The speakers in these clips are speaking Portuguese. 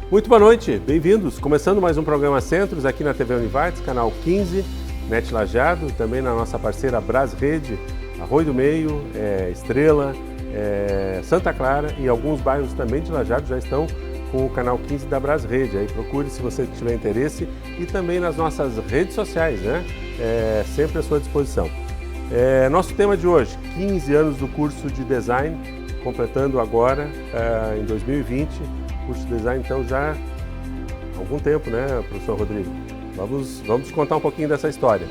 Muito boa noite, bem-vindos. Começando mais um programa Centros aqui na TV Univates, canal 15, NET Lajeado, também na nossa parceira Brasrede, Arroio do Meio, Estrela, Santa Clara e alguns bairros também de Lajeado já estão com o canal 15 da Brasrede. Aí procure se você tiver interesse e também nas nossas redes sociais, né? Sempre à sua disposição. Nosso tema de hoje, 15 anos do curso de Design, completando agora em 2020. Curso de Design, então, já há algum tempo, né, professor Rodrigo? Vamos contar um pouquinho dessa história.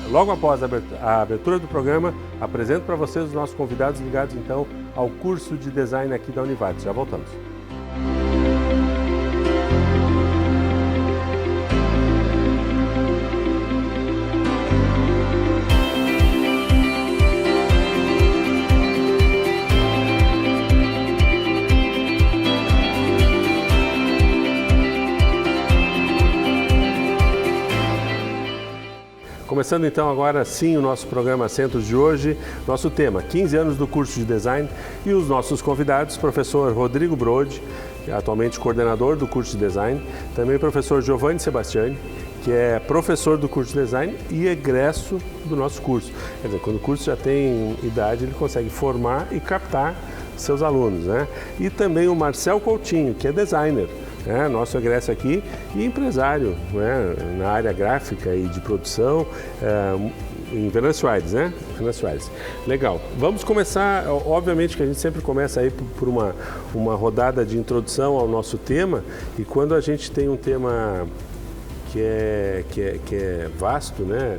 Logo após a abertura do programa, apresento para vocês os nossos convidados ligados, então, ao curso de Design aqui da Univates. Já voltamos. Começando então agora sim o nosso programa Centros de hoje, nosso tema 15 anos do curso de Design e os nossos convidados, professor Rodrigo Brode, que é atualmente coordenador do curso de Design, também professor Giovanni Sebastiani, que é professor do curso de Design e egresso do nosso curso. Quer dizer, quando o curso já tem idade, ele consegue formar e captar seus alunos, né? E também o Marcel Coutinho, que é designer, nosso egresso aqui e empresário, né, na área gráfica e de produção em Venâncio Aires, né? Venâncio Aires. Legal. Vamos começar, obviamente que a gente sempre começa aí por uma rodada de introdução ao nosso tema, e quando a gente tem um tema que é vasto, né,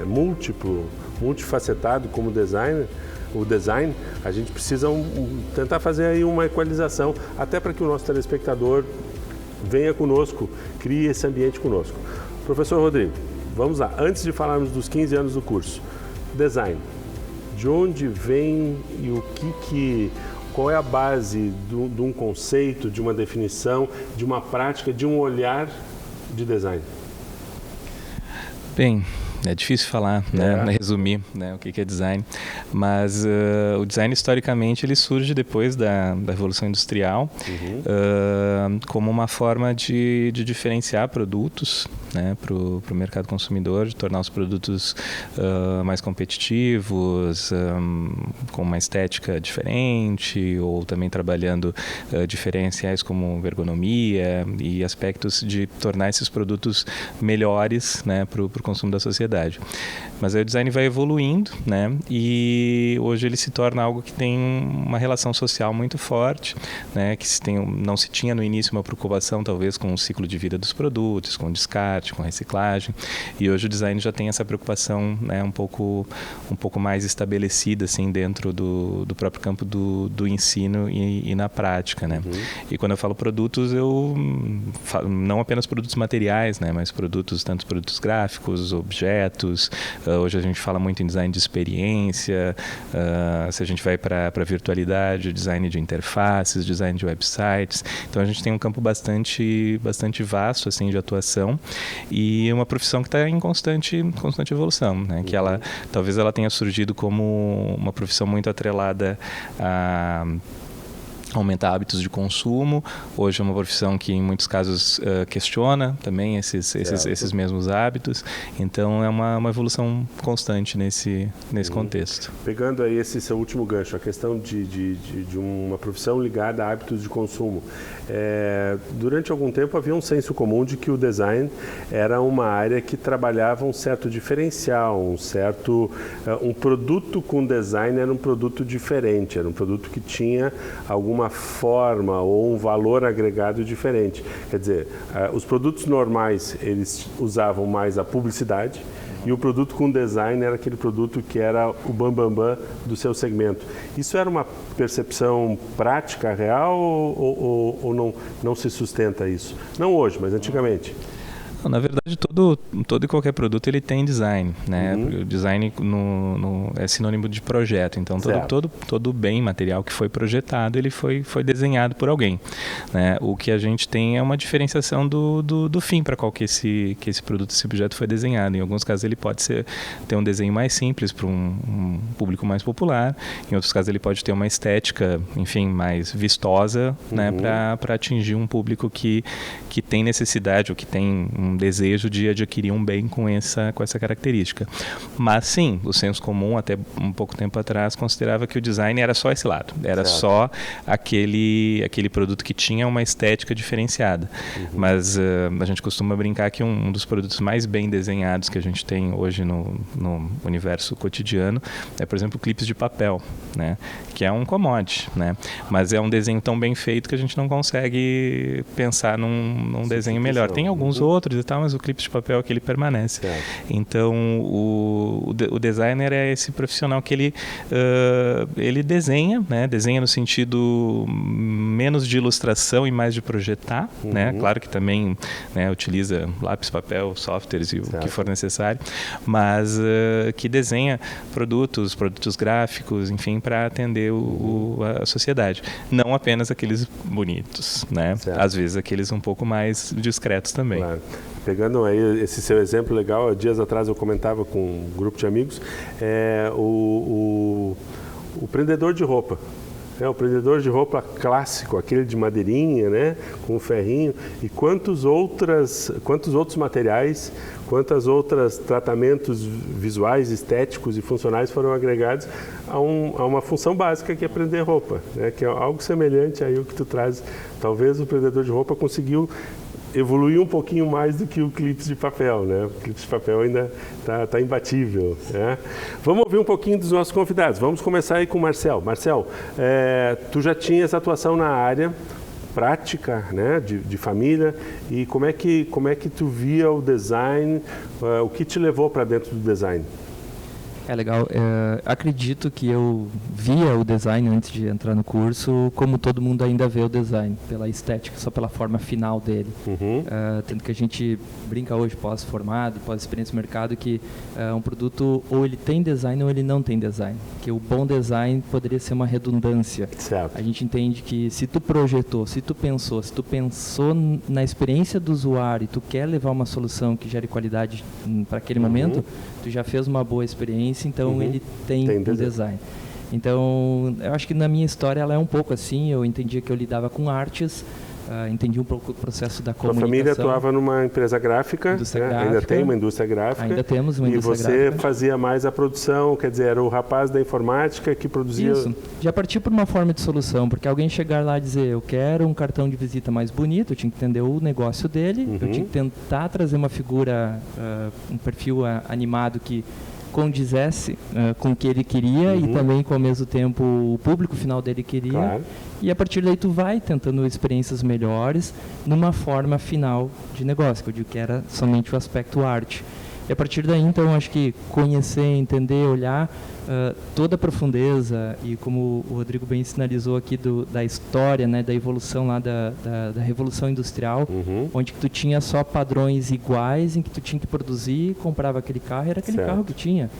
múltiplo, multifacetado como designer, o design, a gente precisa tentar fazer aí uma equalização, até para que o nosso telespectador venha conosco, crie esse ambiente conosco. Professor Rodrigo, vamos lá. Antes de falarmos dos 15 anos do curso, design, de onde vem e qual é a base de um conceito, de uma definição, de uma prática, de um olhar de design? Bem, é difícil falar, né, resumir, né, o que é design, mas o design historicamente ele surge depois da Revolução Industrial, como uma forma de diferenciar produtos, né, para o mercado consumidor, de tornar os produtos mais competitivos, com uma estética diferente, ou também trabalhando diferenciais como ergonomia e aspectos de tornar esses produtos melhores, né, para o consumo da sociedade. Mas aí o design vai evoluindo, né? E hoje ele se torna algo que tem uma relação social muito forte, né? Que não se tinha no início uma preocupação talvez com o ciclo de vida dos produtos, com descarte, com reciclagem, e hoje o design já tem essa preocupação, né, um pouco mais estabelecida assim dentro do próprio campo do ensino e na prática, né? E quando eu falo produtos, eu falo não apenas produtos materiais, né, mas tanto produtos gráficos, objetos. Hoje a gente fala muito em design de experiência, se a gente vai para a virtualidade, design de interfaces, design de websites. Então a gente tem um campo bastante vasto assim, de atuação, e uma profissão que está em constante evolução, né? Que talvez ela tenha surgido como uma profissão muito atrelada a aumentar hábitos de consumo. Hoje é uma profissão que em muitos casos questiona também esses mesmos hábitos. Então é uma evolução constante nesse contexto. Pegando aí esse seu último gancho, a questão de uma profissão ligada a hábitos de consumo. Durante algum tempo havia um senso comum de que o design era uma área que trabalhava um certo diferencial, um produto com design era um produto diferente, era um produto que tinha alguma forma ou um valor agregado diferente. Quer dizer, os produtos normais, eles usavam mais a publicidade, e o produto com design era aquele produto que era o bambambam do seu segmento. Isso era uma percepção prática, real, ou não se sustenta isso? Não hoje, mas antigamente. Na verdade, todo e qualquer produto ele tem design, né? O design é sinônimo de projeto. Então, todo bem material que foi projetado, ele foi desenhado por alguém, né? O que a gente tem é uma diferenciação do fim para qual que esse produto, esse objeto foi desenhado. Em alguns casos, ele pode ter um desenho mais simples para um público mais popular. Em outros casos, ele pode ter uma estética, enfim, mais vistosa, né? Para atingir um público que tem necessidade ou que tem um desejo de adquirir um bem com essa característica. Mas sim, o senso comum até um pouco tempo atrás considerava que o design era só esse lado, era só aquele produto que tinha uma estética diferenciada. Mas a gente costuma brincar que um dos produtos mais bem desenhados que a gente tem hoje no universo cotidiano é, por exemplo, clipes de papel, né? Que é um commodity, né? Mas é um desenho tão bem feito que a gente não consegue pensar num desenho melhor. Tem alguns outros e tal, mas o clipe de papel aqui ele permanece. Então, o designer é esse profissional que ele desenha, né? Desenha no sentido menos de ilustração e mais de projetar, né? Claro que também, né, utiliza lápis, papel, softwares e o que for necessário, mas que desenha produtos gráficos, enfim, para atender a sociedade. Não apenas aqueles bonitos, né? Às vezes aqueles um pouco mais discretos também. Claro. Pegando aí esse seu exemplo legal, dias atrás eu comentava com um grupo de amigos, o prendedor de roupa. O prendedor de roupa clássico, aquele de madeirinha, né, com o ferrinho, e quantos outros materiais, quantos outros tratamentos visuais, estéticos e funcionais foram agregados a uma função básica que é prender roupa, né, que é algo semelhante aí ao que tu traz. Talvez o prendedor de roupa conseguiu evoluir um pouquinho mais do que o clipe de papel, né? O clipe de papel ainda tá imbatível, né? Vamos ouvir um pouquinho dos nossos convidados. Vamos começar aí com o Marcel. Marcel, tu já tinhas atuação na área prática, né, de família, e como é que tu via o design, o que te levou para dentro do design? É legal. Acredito que eu via o design antes de entrar no curso, como todo mundo ainda vê o design, pela estética, só pela forma final dele. Tanto que a gente brinca hoje, pós-formado, pós-experiência no mercado, que um produto ou ele tem design ou ele não tem design. Que o bom design poderia ser uma redundância. Certo. A gente entende que se tu projetou, se tu pensou na experiência do usuário e tu quer levar uma solução que gere qualidade para aquele momento, tu já fez uma boa experiência, então ele tem um design. Então, eu acho que na minha história ela é um pouco assim, eu entendia que eu lidava com artes, entendi um pouco o processo da comunicação. Sua família atuava numa empresa gráfica, né? Ainda tem uma indústria gráfica. Ainda temos uma indústria gráfica. E você fazia mais a produção, quer dizer, era o rapaz da informática que produzia... Isso, já partiu por uma forma de solução, porque alguém chegar lá e dizer, eu quero um cartão de visita mais bonito, eu tinha que entender o negócio dele, eu tinha que tentar trazer uma figura, um perfil animado que condizesse com o que ele queria e também, com ao mesmo tempo, o público final dele queria. Claro. E a partir daí tu vai tentando experiências melhores numa forma final de negócio, que eu digo que era somente o aspecto arte. E a partir daí, então, acho que conhecer, entender, olhar toda a profundeza e como o Rodrigo bem sinalizou aqui da história, né, da evolução lá da Revolução Industrial, onde que tu tinha só padrões iguais em que tu tinha que produzir, comprava aquele carro e era aquele carro que tinha.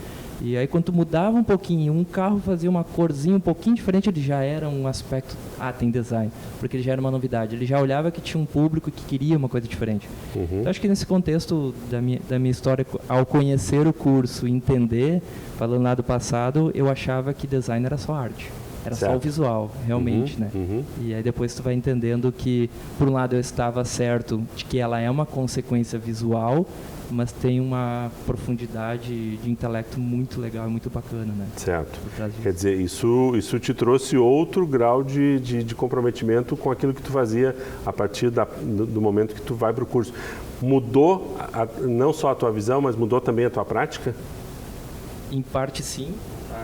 E aí quando tu mudava um pouquinho, um carro fazia uma corzinha um pouquinho diferente, ele já era um aspecto, tem design, porque ele já era uma novidade, ele já olhava que tinha um público que queria uma coisa diferente. Então acho que nesse contexto da minha história, ao conhecer o curso, entender, falando lá do passado, eu achava que design era só arte. Era só o visual, realmente, né? E aí depois tu vai entendendo que, por um lado, eu estava certo de que ela é uma consequência visual, mas tem uma profundidade de intelecto muito legal e muito bacana, né? Certo. Quer dizer, isso te trouxe outro grau de comprometimento com aquilo que tu fazia a partir do momento que tu vai para o curso. Mudou não só a tua visão, mas mudou também a tua prática? Em parte, sim.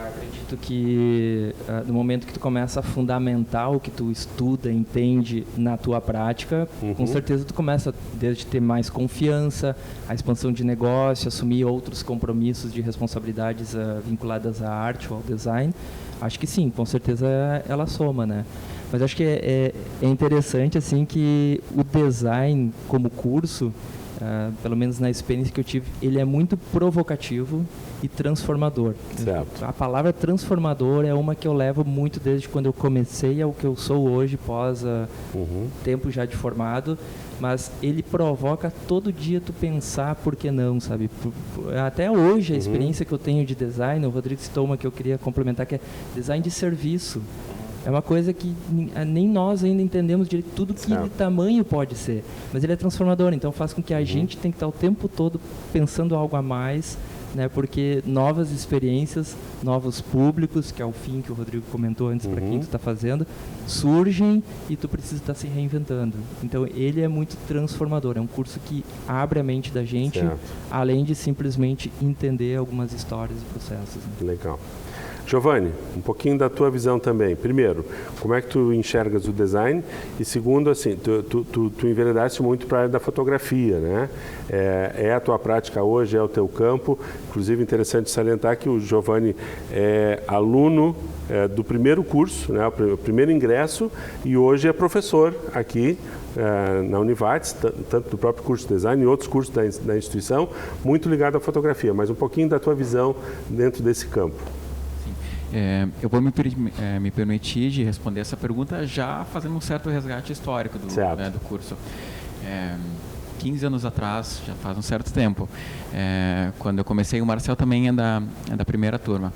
Acredito que no momento que tu começa a fundamentar o que tu estuda, entende na tua prática, com certeza tu começa desde ter mais confiança, a expansão de negócio, assumir outros compromissos de responsabilidades vinculadas à arte ou ao design. Acho que sim, com certeza ela soma, né? Mas acho que é interessante assim que o design como curso pelo menos na experiência que eu tive, ele é muito provocativo e transformador. Certo. A palavra transformador é uma que eu levo muito desde quando eu comecei ao que eu sou hoje, pós tempo já de formado, mas ele provoca todo dia tu pensar por que não, sabe? Até hoje, a experiência que eu tenho de design, o Rodrigo citou uma que eu queria complementar, que é design de serviço. É uma coisa que nem nós ainda entendemos direito tudo que tamanho pode ser. Mas ele é transformador, então faz com que a gente tenha que estar o tempo todo pensando algo a mais, né? Porque novas experiências, novos públicos, que é o fim que o Rodrigo comentou antes para quem tu está fazendo, surgem e tu precisa estar se reinventando. Então ele é muito transformador, é um curso que abre a mente da gente, além de simplesmente entender algumas histórias e processos. Né? Legal. Giovanni, um pouquinho da tua visão também. Primeiro, como é que tu enxergas o design? E segundo, assim, tu enveredaste muito para a área da fotografia, né? É a tua prática hoje, é o teu campo. Inclusive, interessante salientar que o Giovanni é aluno do primeiro curso, né? O primeiro ingresso, e hoje é professor aqui na Univates, tanto do próprio curso de design e outros cursos da instituição, muito ligado à fotografia. Mas um pouquinho da tua visão dentro desse campo. Eu vou me permitir de responder essa pergunta já fazendo um certo resgate histórico do curso. 15 anos atrás, já faz um certo tempo, quando eu comecei, o Marcel também é da primeira turma.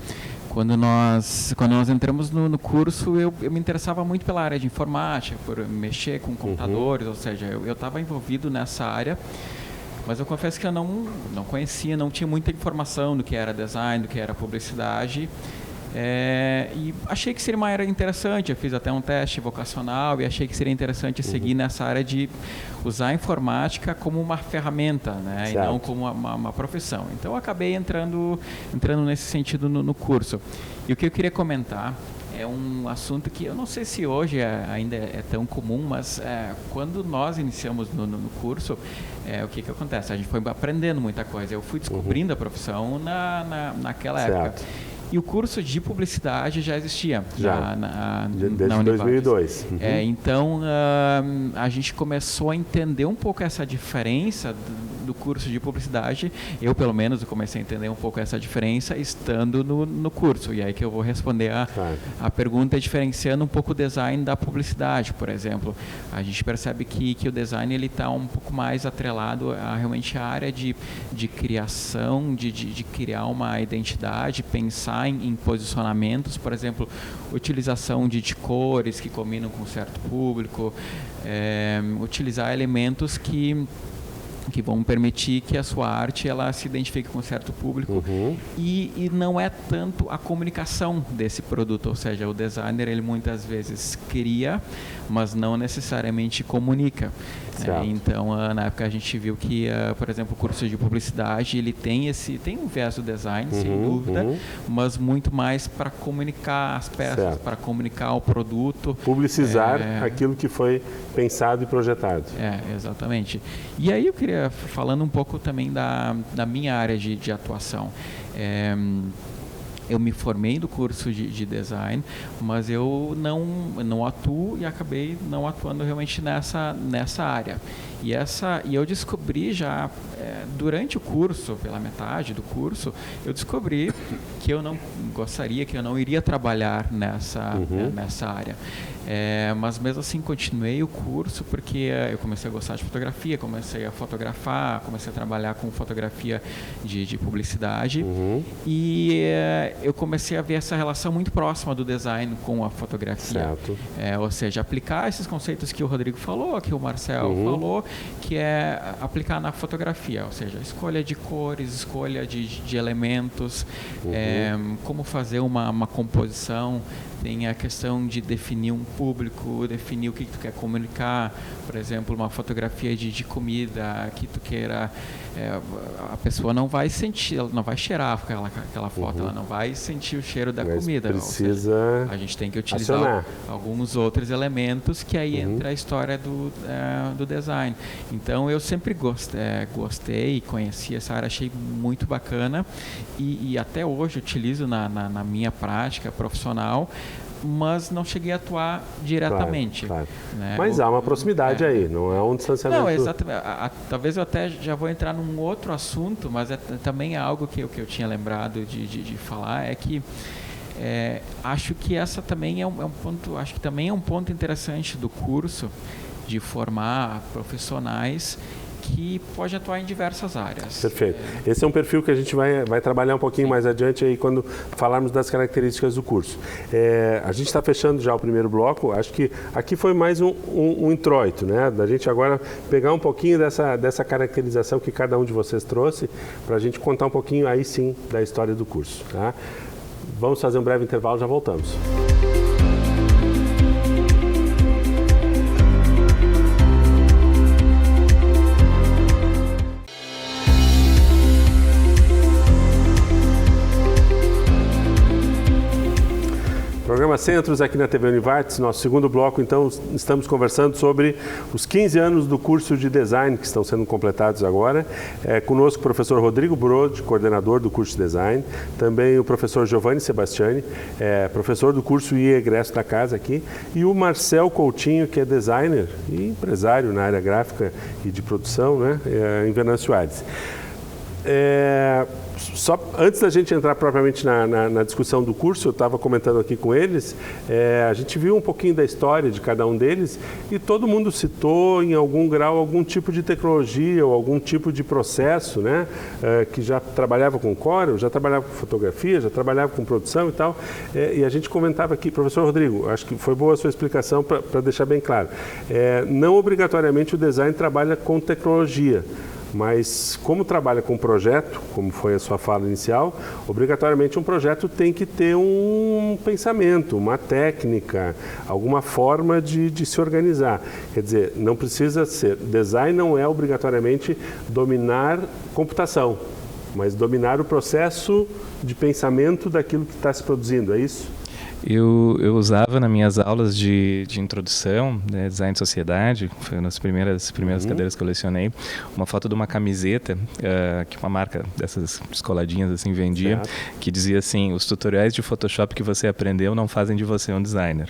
Quando nós entramos no curso, eu me interessava muito pela área de informática, por mexer com computadores, ou seja, eu estava envolvido nessa área. Mas eu confesso que eu não conhecia, não tinha muita informação do que era design, do que era publicidade. E achei que seria uma área interessante. Eu fiz até um teste vocacional e achei que seria interessante seguir nessa área de usar a informática como uma ferramenta, né? E não como uma profissão. Então eu acabei entrando nesse sentido no curso. E o que eu queria comentar é um assunto que eu não sei se hoje ainda é tão comum, mas quando nós iniciamos no curso, o que acontece? A gente foi aprendendo muita coisa. Eu fui descobrindo a profissão naquela época. E o curso de publicidade já existia desde na Univates. 2002. Então, a gente começou a entender um pouco essa diferença do curso de publicidade. Eu, pelo menos, comecei a entender um pouco essa diferença estando no curso. E aí que eu vou responder a pergunta diferenciando um pouco o design da publicidade, por exemplo. A gente percebe que o design ele está um pouco mais atrelado a realmente a área de criação, de criar uma identidade, pensar em posicionamentos, por exemplo, utilização de cores que combinam com um certo público, utilizar elementos que vão permitir que a sua arte ela se identifique com um certo público e não é tanto a comunicação desse produto, ou seja, o designer ele muitas vezes cria, mas não necessariamente comunica. Então, na época a gente viu que, por exemplo, o curso de publicidade ele tem um viés do design, sem dúvida, mas muito mais para comunicar as peças, para comunicar o produto. Publicizar aquilo que foi pensado e projetado. Exatamente. E aí eu queria, falando um pouco também da minha área de atuação. Eu me formei do curso de design, mas eu não atuo e acabei não atuando realmente nessa área. E eu descobri já, durante o curso, pela metade do curso, eu descobri que eu não gostaria, que eu não iria trabalhar nessa área. Mas mesmo assim continuei o curso porque eu comecei a gostar de fotografia, comecei a fotografar, comecei a trabalhar com fotografia de publicidade e eu comecei a ver essa relação muito próxima do design com a fotografia. Ou seja, aplicar esses conceitos que o Rodrigo falou, que o Marcel falou, que é aplicar na fotografia, ou seja, escolha de cores, escolha de elementos, como fazer uma composição. Tem a questão de definir um público, definir o que tu quer comunicar. Por exemplo, uma fotografia de comida que tu queira... a pessoa não vai sentir, ela não vai cheirar aquela foto, ela não vai sentir o cheiro da comida. Precisa seja, a gente tem que utilizar alguns outros elementos que aí entra a história do design. Então, eu sempre gostei, conheci essa área, achei muito bacana e até hoje utilizo na minha prática profissional, mas não cheguei a atuar diretamente. Claro. Né? Mas há uma proximidade aí, não é um distanciamento. Não, exatamente. Talvez eu até já vou entrar num outro assunto, mas também é algo que eu tinha lembrado de falar, é que acho que essa também é um ponto, acho que também é um ponto interessante do curso, de formar profissionais que pode atuar em diversas áreas. Perfeito. Esse é um perfil que a gente vai trabalhar um pouquinho mais adiante aí quando falarmos das características do curso. A gente está fechando já o primeiro bloco, acho que aqui foi mais um introito, né? Da gente agora pegar um pouquinho dessa caracterização que cada um de vocês trouxe, para a gente contar um pouquinho aí sim da história do curso. Tá? Vamos fazer um breve intervalo, já voltamos. Programa Centros aqui na TV Univates, nosso segundo bloco, então estamos conversando sobre os 15 anos do curso de Design que estão sendo completados agora. Conosco o professor Rodrigo Brode, coordenador do curso de Design, também o professor Giovanni Sebastiani, professor do curso e egresso da casa aqui, e o Marcel Coutinho, que é designer e empresário na área gráfica e de produção, né, em Venâncio Aires. Só antes da gente entrar propriamente na discussão do curso, eu estava comentando aqui com eles, a gente viu um pouquinho da história de cada um deles e todo mundo citou em algum grau algum tipo de tecnologia ou algum tipo de processo, né, que já trabalhava com Corel, já trabalhava com fotografia, já trabalhava com produção e tal, e a gente comentava aqui, professor Rodrigo, acho que foi boa a sua explicação para deixar bem claro, não obrigatoriamente o design trabalha com tecnologia, mas como trabalha com projeto, como foi a sua fala inicial, obrigatoriamente um projeto tem que ter um pensamento, uma técnica, alguma forma de se organizar. Quer dizer, não precisa ser, design não é obrigatoriamente dominar computação, mas dominar o processo de pensamento daquilo que está se produzindo, é isso? Eu usava nas minhas aulas de introdução, né, design de sociedade, foi nas primeiras cadeiras que eu lecionei, uma foto de uma camiseta que uma marca dessas descoladinhas assim vendia, que dizia assim: os tutoriais de Photoshop que você aprendeu não fazem de você um designer.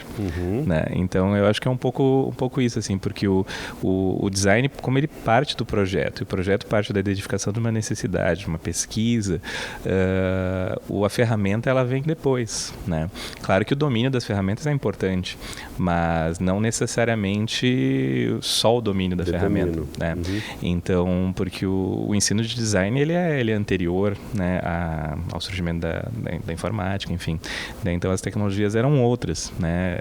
Né? Então eu acho que é um pouco isso, assim, porque o design, como ele parte do projeto, e o projeto parte da identificação de uma necessidade, de uma pesquisa, a ferramenta ela vem depois, né? Claro que o domínio das ferramentas é importante, mas não necessariamente só o domínio da ferramenta, né? Então, porque o ensino de design ele é anterior, né, ao surgimento da informática, enfim. Então as tecnologias eram outras, né?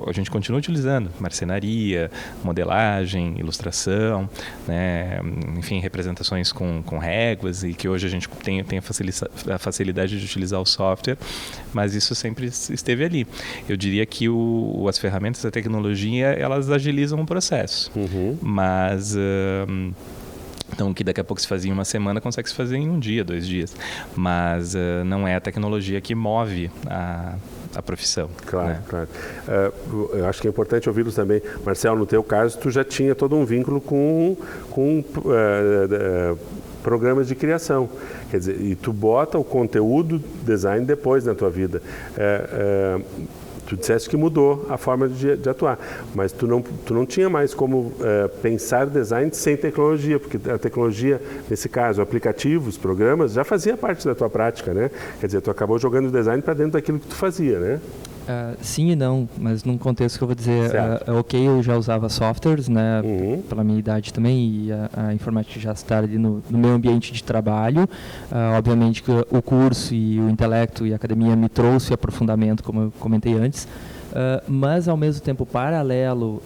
A gente continua utilizando marcenaria, modelagem, ilustração, né? Enfim, representações com réguas, e que hoje a gente tem a facilidade de utilizar o software, mas isso sempre esteve ali. Eu diria que as ferramentas da tecnologia, elas agilizam o processo, mas então, que daqui a pouco se fazia em uma semana, consegue se fazer em um dia, 2 dias, mas não é a tecnologia que move a profissão. Claro, né? Claro. Eu acho que é importante ouvi-los também. Marcel, no teu caso, tu já tinha todo um vínculo com programas de criação. Quer dizer, e tu bota o conteúdo design depois na tua vida. Tu disseste que mudou a forma de atuar, mas tu não tinha mais como pensar design sem tecnologia, porque a tecnologia, nesse caso, aplicativos, programas, já fazia parte da tua prática, né? Quer dizer, tu acabou jogando o design para dentro daquilo que tu fazia, né? Sim e não, mas num contexto que eu vou dizer, ok, eu já usava softwares, né, pela minha idade também, e a informática já está ali no meu ambiente de trabalho. Obviamente que o curso e o intelecto e a academia me trouxe aprofundamento, como eu comentei antes, mas ao mesmo tempo, paralelo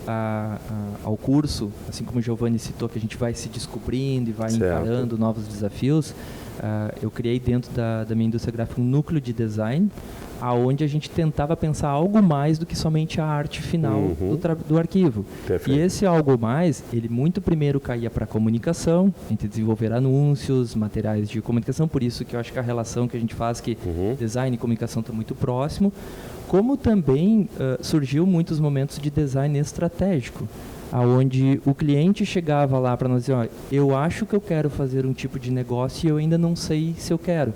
ao curso, assim como o Giovanni citou, que a gente vai se descobrindo e vai encarando novos desafios, eu criei dentro da minha indústria gráfica um núcleo de design, aonde a gente tentava pensar algo mais do que somente a arte final do arquivo. Perfeito. E esse algo mais, ele muito primeiro caía para a comunicação, a gente desenvolver anúncios, materiais de comunicação, por isso que eu acho que a relação que a gente faz, que design e comunicação estão muito próximo, como também surgiu muitos momentos de design estratégico, aonde o cliente chegava lá para nós dizer, eu acho que eu quero fazer um tipo de negócio e eu ainda não sei se eu quero.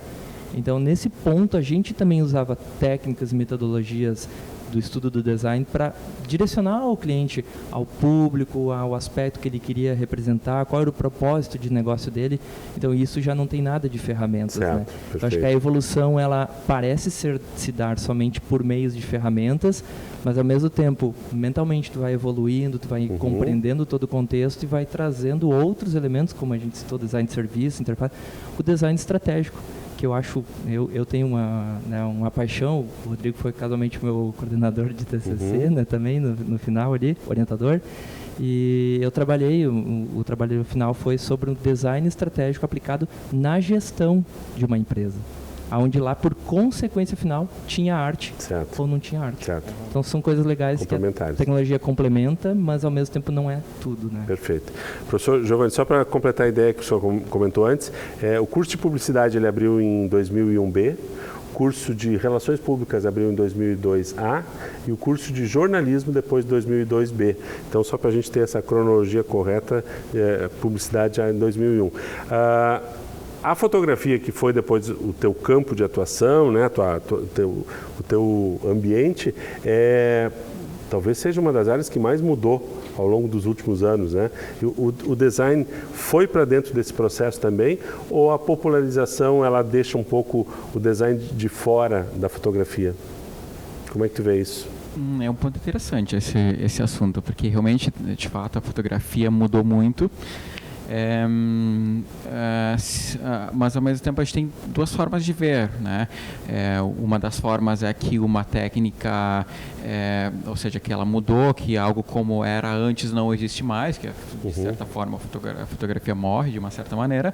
Então, nesse ponto, a gente também usava técnicas e metodologias do estudo do design para direcionar o cliente ao público, ao aspecto que ele queria representar, qual era o propósito de negócio dele. Então, isso já não tem nada de ferramentas, né? Então, acho que a evolução, ela parece se dar somente por meios de ferramentas, mas, ao mesmo tempo, mentalmente, tu vai evoluindo, tu vai compreendendo todo o contexto e vai trazendo outros elementos, como a gente citou, design de serviço, interface, o design estratégico, que eu acho, eu tenho uma paixão. O Rodrigo foi casualmente meu coordenador de TCC, né, também no final ali, orientador, e eu trabalhei, o trabalho final foi sobre um design estratégico aplicado na gestão de uma empresa, onde lá, por consequência final, tinha arte ou não tinha arte. Então, são coisas legais que a tecnologia complementa, mas, ao mesmo tempo, não é tudo, né? Perfeito. Professor Giovanni, só para completar a ideia que o senhor comentou antes, o curso de publicidade ele abriu em 2001B, o curso de relações públicas abriu em 2002A e o curso de jornalismo depois de 2002B. Então, só para a gente ter essa cronologia correta, publicidade já em 2001. A fotografia, que foi depois o teu campo de atuação, né, o teu ambiente, talvez seja uma das áreas que mais mudou ao longo dos últimos anos, né? O design foi para dentro desse processo também, ou a popularização ela deixa um pouco o design de fora da fotografia? Como é que tu vê isso? É um ponto interessante esse assunto, porque realmente, de fato, a fotografia mudou muito. Mas, ao mesmo tempo, a gente tem duas formas de ver, né? Uma das formas é que uma técnica, ou seja, que ela mudou, que algo como era antes não existe mais, que de certa forma a fotografia morre de uma certa maneira,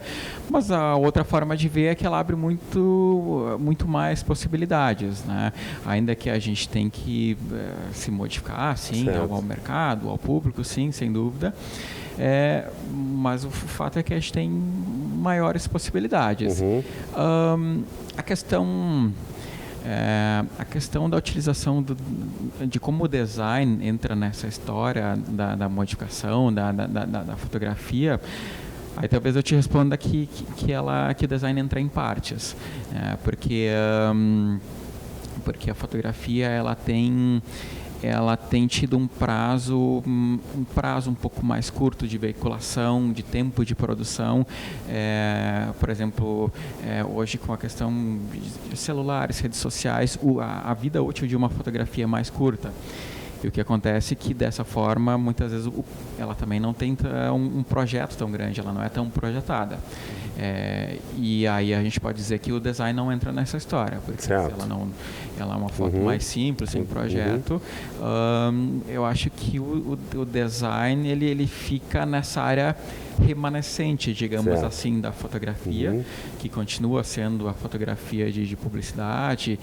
mas a outra forma de ver é que ela abre muito mais possibilidades, né? Ainda que a gente tem que se modificar, sim, ao mercado, ao público, sim, sem dúvida. Mas o fato é que a gente tem maiores possibilidades. A questão da utilização de como o design entra nessa história da modificação da fotografia, aí talvez eu te responda que o design entra em partes, porque a fotografia ela tem tido um prazo um pouco mais curto de veiculação, de tempo de produção. Por exemplo, hoje com a questão de celulares, redes sociais, a vida útil de uma fotografia é mais curta. E o que acontece é que, dessa forma, muitas vezes ela também não tem um projeto tão grande, ela não é tão projetada. E aí a gente pode dizer que o design não entra nessa história, porque ela é uma foto mais simples, sem projeto. Eu acho que o design ele fica nessa área remanescente, digamos assim, da fotografia, que continua sendo a fotografia de publicidade,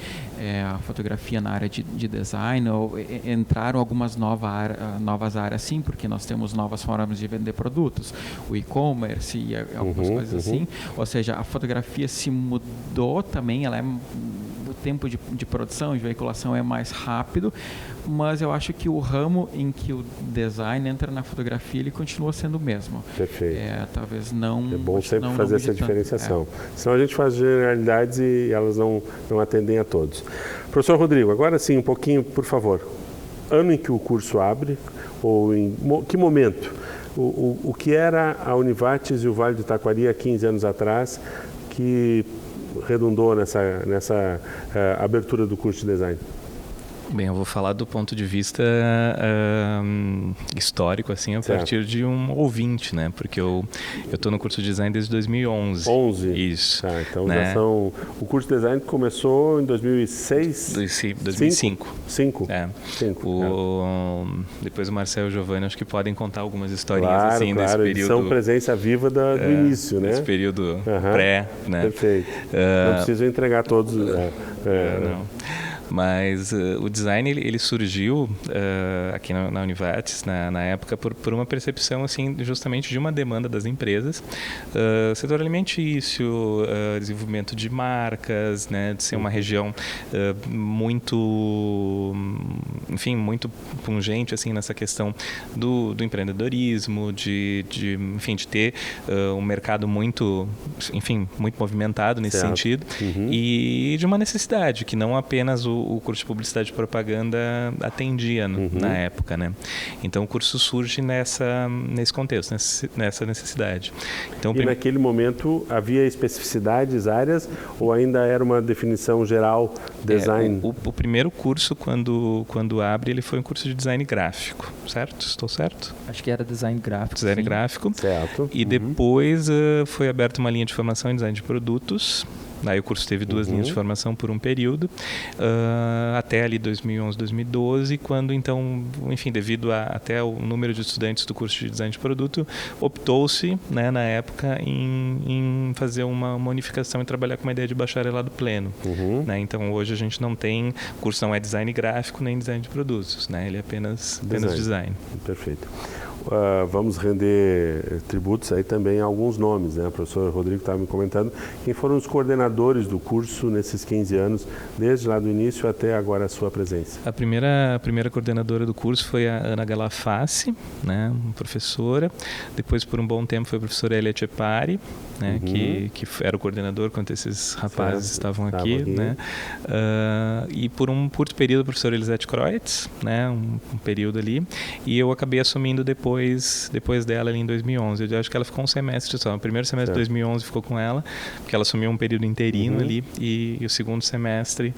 a fotografia na área de design, ou entraram algumas novas áreas, sim, porque nós temos novas formas de vender produtos, o e-commerce e algumas coisas assim. Ou seja, a fotografia se mudou também, o tempo de produção, de veiculação é mais rápido, mas eu acho que o ramo em que o design entra na fotografia, ele continua sendo o mesmo. Perfeito. Talvez não... É bom sempre fazer essa diferenciação. Senão a gente faz generalidades e elas não atendem a todos. Professor Rodrigo, agora sim, um pouquinho, por favor. Ano em que o curso abre, ou em que momento? O que era a Univates e o Vale do Taquari há 15 anos atrás, que redundou nessa abertura do curso de design? Bem, eu vou falar do ponto de vista histórico, assim, a partir de um ouvinte, né? Porque eu estou no curso de design desde 2011. 11? Isso. Então né? já são... O curso de design começou em 2006? 2005. 5? Depois o Marcelo e o Giovanni acho que podem contar algumas historinhas assim desse período. Eles são presença viva do início, né? Desse período pré, né? Perfeito. Não preciso entregar todos. Não. Mas o design ele surgiu aqui na Univates, na época, por uma percepção assim, justamente de uma demanda das empresas, setor alimentício, desenvolvimento de marcas, né, de ser uma região muito, enfim, muito pungente assim, nessa questão do empreendedorismo, de ter um mercado muito, enfim, muito movimentado nesse sentido, e de uma necessidade que não apenas o curso de Publicidade e Propaganda atendia na época, né? Então o curso surge nesse contexto, nessa necessidade. Então, e naquele momento havia especificidades, áreas, ou ainda era uma definição geral, design? O primeiro curso, quando abre, ele foi um curso de design gráfico, certo? Estou certo? Acho que era design gráfico. Design gráfico. Certo. E depois foi aberta uma linha de formação em design de produtos. Aí o curso teve 2 linhas de formação por um período, até ali 2011, 2012, quando então, enfim, devido até o número de estudantes do curso de design de produto, optou-se, né, na época, em fazer uma unificação e trabalhar com uma ideia de bacharelado pleno. Né? Então hoje a gente não tem, o curso não é design gráfico nem design de produtos, né? Ele é apenas design. Perfeito. Vamos render tributos aí também a alguns nomes, né? O professor Rodrigo estava me comentando quem foram os coordenadores do curso nesses 15 anos, desde lá do início até agora a sua presença. A primeira coordenadora do curso foi a Ana Galaface, né? Uma professora. Depois, por um bom tempo, foi a professora Elia Tchepari, né? Que era o coordenador quando esses rapazes estavam aqui, né? E por um curto período a professora Elisete Kreutz, né? Um período ali, e eu acabei assumindo depois dela ali em 2011. Eu acho que ela ficou um semestre só. O primeiro semestre de 2011 ficou com ela, porque ela assumiu um período interino ali, e o segundo semestre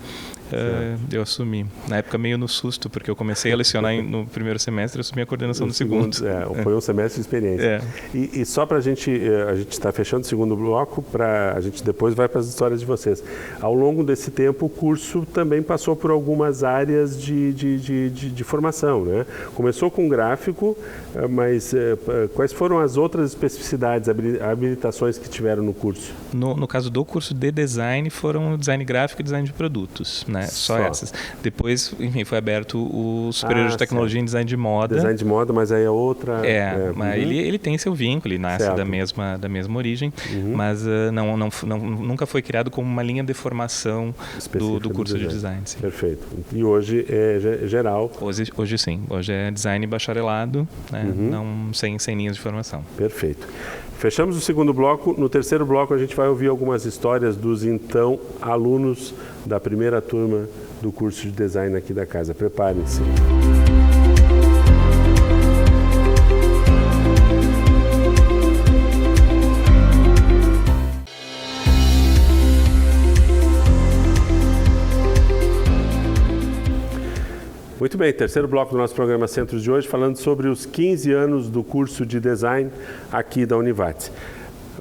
eu assumi. Na época meio no susto, porque eu comecei a lecionar no primeiro semestre e assumi a coordenação no segundo. Foi um semestre de experiência. E só para a gente está fechando o segundo bloco, a gente depois vai para as histórias de vocês. Ao longo desse tempo, o curso também passou por algumas áreas de formação, né? Começou com gráfico, mas quais foram as outras especificidades, habilitações que tiveram no curso? No caso do curso de design, foram design gráfico e design de produtos, né? Só essas. Depois, enfim, foi aberto o superior de tecnologia em design de moda. Design de moda, mas aí é outra... mas ele tem seu vínculo, ele nasce da mesma origem, mas nunca foi criado como uma linha de formação do curso de design. Sim. Perfeito. E hoje é geral? Hoje sim. Hoje é design bacharelado, né? Não sem linhas de formação. Perfeito. Fechamos o segundo bloco. No terceiro bloco a gente vai ouvir algumas histórias dos então alunos da primeira turma do curso de design aqui da casa. Preparem-se. Muito bem, terceiro bloco do nosso programa Centros de hoje, falando sobre os 15 anos do curso de design aqui da Univates.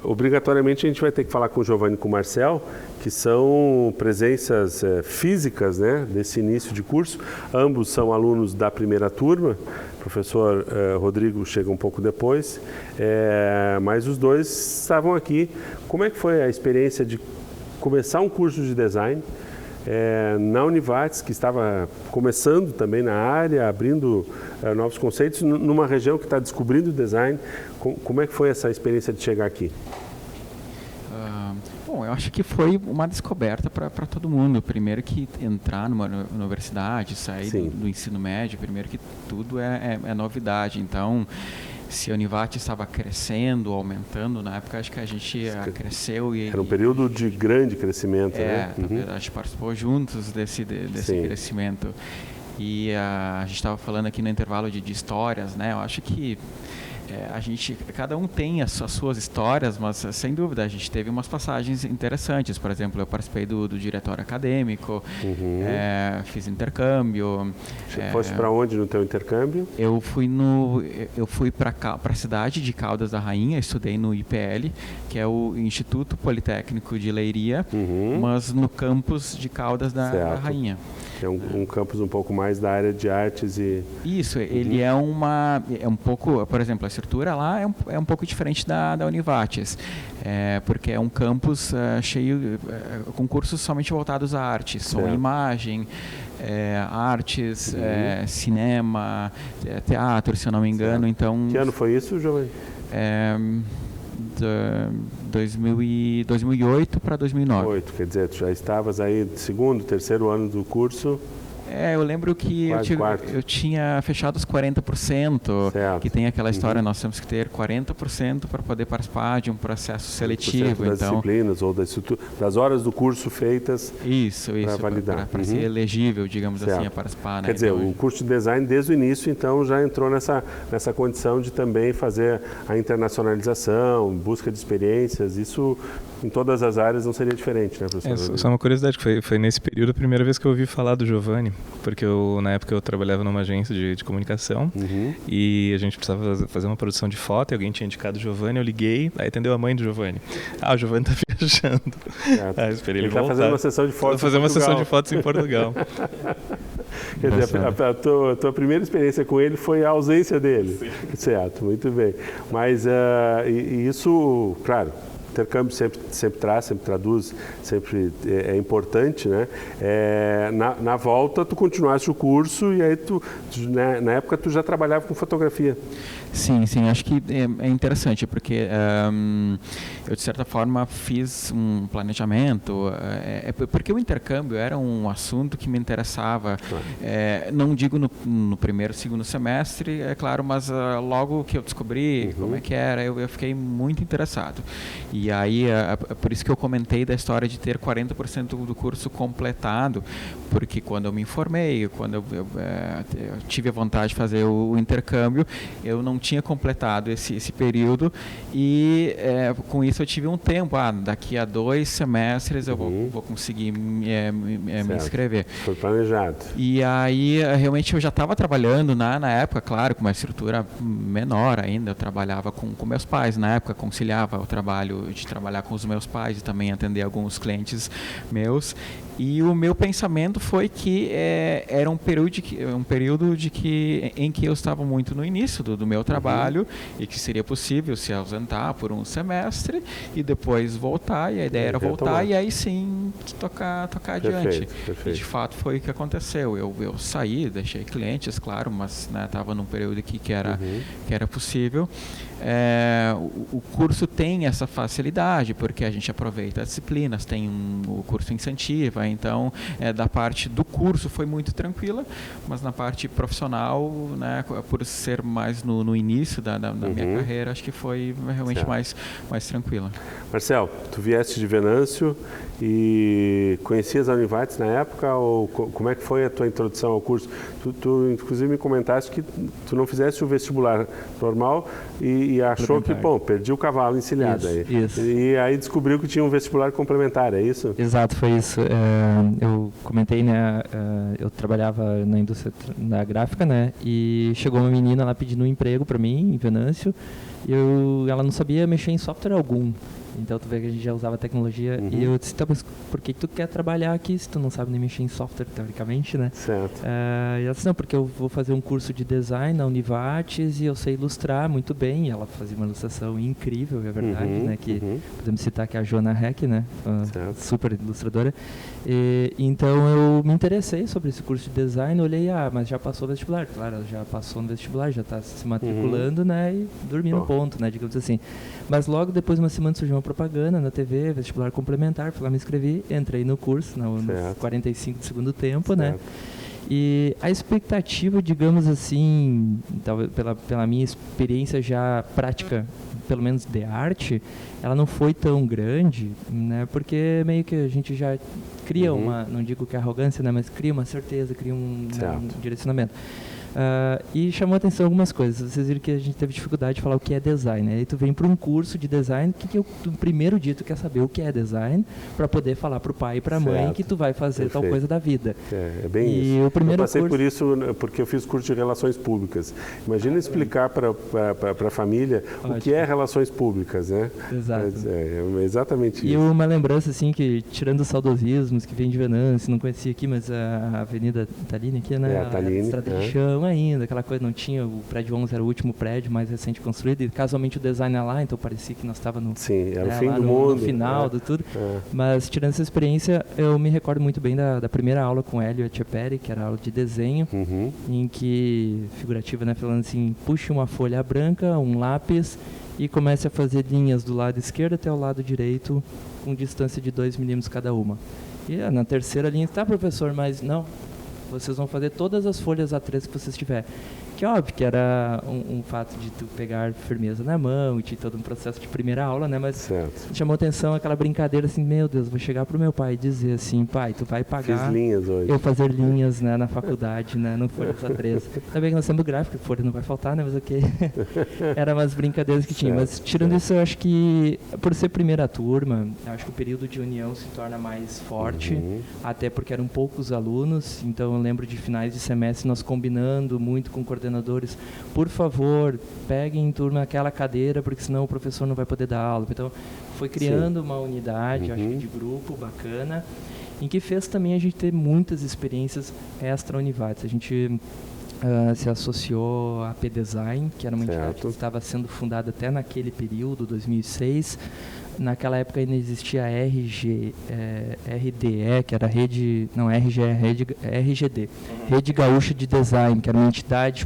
Obrigatoriamente a gente vai ter que falar com o Giovanni e com o Marcel, que são presenças físicas, né, desse início de curso. Ambos são alunos da primeira turma, o professor Rodrigo chega um pouco depois, mas os dois estavam aqui. Como é que foi a experiência de começar um curso de design na Univates, que estava começando também na área, abrindo novos conceitos, numa região que está descobrindo o design? Como é que foi essa experiência de chegar aqui? Bom, eu acho que foi uma descoberta para todo mundo. Primeiro que entrar numa universidade, sair do ensino médio, primeiro que tudo é novidade. Então, se a Univates estava crescendo, aumentando, na época acho que a gente cresceu. Era um período de grande crescimento, né? A gente participou juntos desse crescimento. E a gente estava falando aqui no intervalo de histórias, né? Eu acho que cada um tem as suas histórias, mas sem dúvida a gente teve umas passagens interessantes. Por exemplo, eu participei do diretório acadêmico, fiz intercâmbio. Fosse para onde no teu intercâmbio? Eu fui para a cidade de Caldas da Rainha, estudei no IPL, que é o Instituto Politécnico de Leiria, mas no campus de Caldas da Rainha. Que é um campus um pouco mais da área de artes e... Isso, ele é um pouco, por exemplo, a estrutura lá é um pouco diferente da Univates, porque é um campus cheio, com cursos somente voltados à arte, som e imagem, artes, cinema, teatro, se eu não me engano. Então, que ano foi isso, Giovanni? 2008 para 2009. Quer dizer, tu já estavas aí segundo, terceiro ano do curso. Eu lembro que eu tinha fechado os 40%, certo. Que tem aquela história, nós temos que ter 40% para poder participar de um processo seletivo. Das disciplinas ou das horas do curso feitas para validar. Para ser elegível, digamos certo. assim, a participar. Quer dizer, o curso de design desde o início, então, já entrou nessa condição de também fazer a internacionalização, busca de experiências, isso em todas as áreas não seria diferente, né, professor? Só uma curiosidade, foi nesse período a primeira vez que eu ouvi falar do Giovanni, porque na época eu trabalhava numa agência de comunicação e a gente precisava fazer uma produção de foto e alguém tinha indicado o Giovanni, eu liguei, aí atendeu a mãe do Giovanni. O Giovanni tá viajando. Aí eu esperei ele voltar. Ele tá fazendo uma sessão de fotos fazer uma sessão de fotos em Portugal. Quer dizer, a tua primeira experiência com ele foi a ausência dele. Sim. Certo, muito bem. Mas isso, claro, intercâmbio sempre traduz, sempre é importante, né? Na volta, tu continuaste o curso e aí na época tu já trabalhava com fotografia. Sim, acho que é interessante, porque eu, de certa forma, fiz um planejamento, porque o intercâmbio era um assunto que me interessava, não digo no primeiro, segundo semestre, é claro, mas logo que eu descobri como é que era, eu fiquei muito interessado. E aí, por isso que eu comentei da história de ter 40% do curso completado, porque quando eu me informei, quando eu tive a vontade de fazer o intercâmbio, eu não tinha completado esse período e com isso eu tive um tempo, daqui a 2 semestres eu vou conseguir me inscrever. Foi planejado. E aí realmente eu já estava trabalhando na época, claro, com uma estrutura menor ainda, eu trabalhava com meus pais, na época conciliava o trabalho de trabalhar com os meus pais e também atender alguns clientes meus. E o meu pensamento foi que era um período em que eu estava muito no início do meu trabalho e que seria possível se ausentar por um semestre e depois voltar, e a ideia era voltar e aí sim tocar adiante. Perfeito. E de fato foi o que aconteceu. Eu saí, deixei clientes, claro, mas estava num período que era possível. O curso tem essa facilidade porque a gente aproveita as disciplinas, tem o curso incentiva, então da parte do curso foi muito tranquila, mas na parte profissional, né, por ser mais no início da minha carreira, acho que foi realmente mais tranquila. Marcel, tu vieste de Venâncio e conhecias a Univates na época, ou como é que foi a tua introdução ao curso? Tu inclusive me comentaste que tu não fizeste o vestibular normal e achou que, perdi o cavalo encilhado aí. Isso. E aí descobriu que tinha um vestibular complementar, é isso? Exato, foi isso. Eu comentei, né, eu trabalhava na indústria da gráfica, né, e chegou uma menina lá pedindo um emprego para mim em Venâncio, e ela não sabia mexer em software algum. Então tu vê que a gente já usava tecnologia e eu disse, tá, mas por que tu quer trabalhar aqui se tu não sabe nem mexer em software, teoricamente, né? Certo. E ela disse, não, porque eu vou fazer um curso de design na Univates e eu sei ilustrar muito bem. E ela fazia uma ilustração incrível, é verdade, né? Que podemos citar que é a Joana Heck, né? Super ilustradora. Então eu me interessei sobre esse curso de design, olhei, mas já passou no vestibular. Claro, ela já passou no vestibular, já está se matriculando, né? E dormi no ponto, né? Digamos assim. Mas logo depois de uma semana surgiu uma propaganda na TV, vestibular complementar, fui lá me inscrevi, entrei no curso, nos 45 do segundo tempo, né? E a expectativa, digamos assim, talvez pela minha experiência já prática, pelo menos de arte, ela não foi tão grande, né? Porque meio que a gente já cria uma, não digo que é arrogância, né? Mas cria uma certeza, cria um direcionamento. E chamou a atenção algumas coisas. Vocês viram que a gente teve dificuldade de falar o que é design. Aí tu vem para um curso de design, no primeiro dia tu quer saber o que é design, para poder falar para o pai e para a mãe que tu vai fazer tal coisa da vida. É bem isso. O primeiro eu passei por isso porque eu fiz curso de relações públicas. Imagina explicar para a família o que é relações públicas, né? Exato. É exatamente isso. E uma lembrança, assim, que tirando os saudosismos que vem de Venâncio, não conhecia aqui, mas a Avenida Taline aqui, né? A Taline. Estrada de chão ainda, aquela coisa, não tinha, o prédio 11 era o último prédio mais recente construído, e casualmente o design é lá, então parecia que nós estávamos era o fim do mundo. No final do tudo. Mas tirando essa experiência, eu me recordo muito bem da primeira aula com o Hélio Etcheperi, que era a aula de desenho, em que, figurativa, né, falando assim, puxe uma folha branca, um lápis, e comece a fazer linhas do lado esquerdo até o lado direito, com distância de 2 milímetros cada uma. E na terceira linha, tá, professor, mas não, vocês vão fazer todas as folhas A3 que vocês tiverem. Que óbvio que era um fato de tu pegar firmeza na mão e tinha todo um processo de primeira aula, né? Mas chamou atenção aquela brincadeira assim, meu Deus, vou chegar pro meu pai e dizer assim, pai, tu vai pagar linhas hoje. Eu fazer linhas, né, na faculdade, né, no Folhas A3. Também que nós temos gráfico, folha não vai faltar, né, mas ok. Eram umas brincadeiras que tinha. Mas tirando isso, eu acho que por ser primeira turma, eu acho que o período de união se torna mais forte, até porque eram poucos alunos, então eu lembro de finais de semestre nós combinando muito com coordenadores, por favor, peguem em turma aquela cadeira, porque senão o professor não vai poder dar aula. Então, foi criando uma unidade, acho que de grupo bacana, em que fez também a gente ter muitas experiências extra-univates. A gente se associou à P-Design, que era uma entidade que estava sendo fundada até naquele período, 2006. Naquela época ainda existia a RDE, que era RGD, Rede Gaúcha de Design, que era uma entidade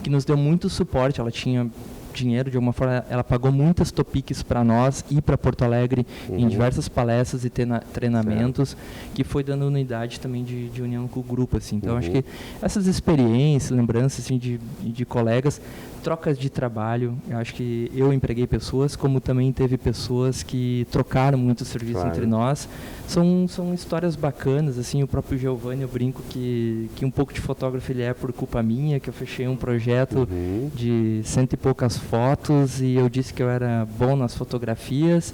que nos deu muito suporte. Ela tinha dinheiro, de alguma forma, ela pagou muitas topics para nós e para Porto Alegre em diversas palestras e treinamentos, que foi dando unidade também de união com o grupo, assim. Então, acho que essas experiências, lembranças assim, de colegas, trocas de trabalho, eu acho que eu empreguei pessoas, como também teve pessoas que trocaram muito serviço entre nós. São histórias bacanas, assim, o próprio Giovanni, eu brinco que um pouco de fotógrafo ele é por culpa minha, que eu fechei um projeto de 100 e poucas fotos e eu disse que eu era bom nas fotografias.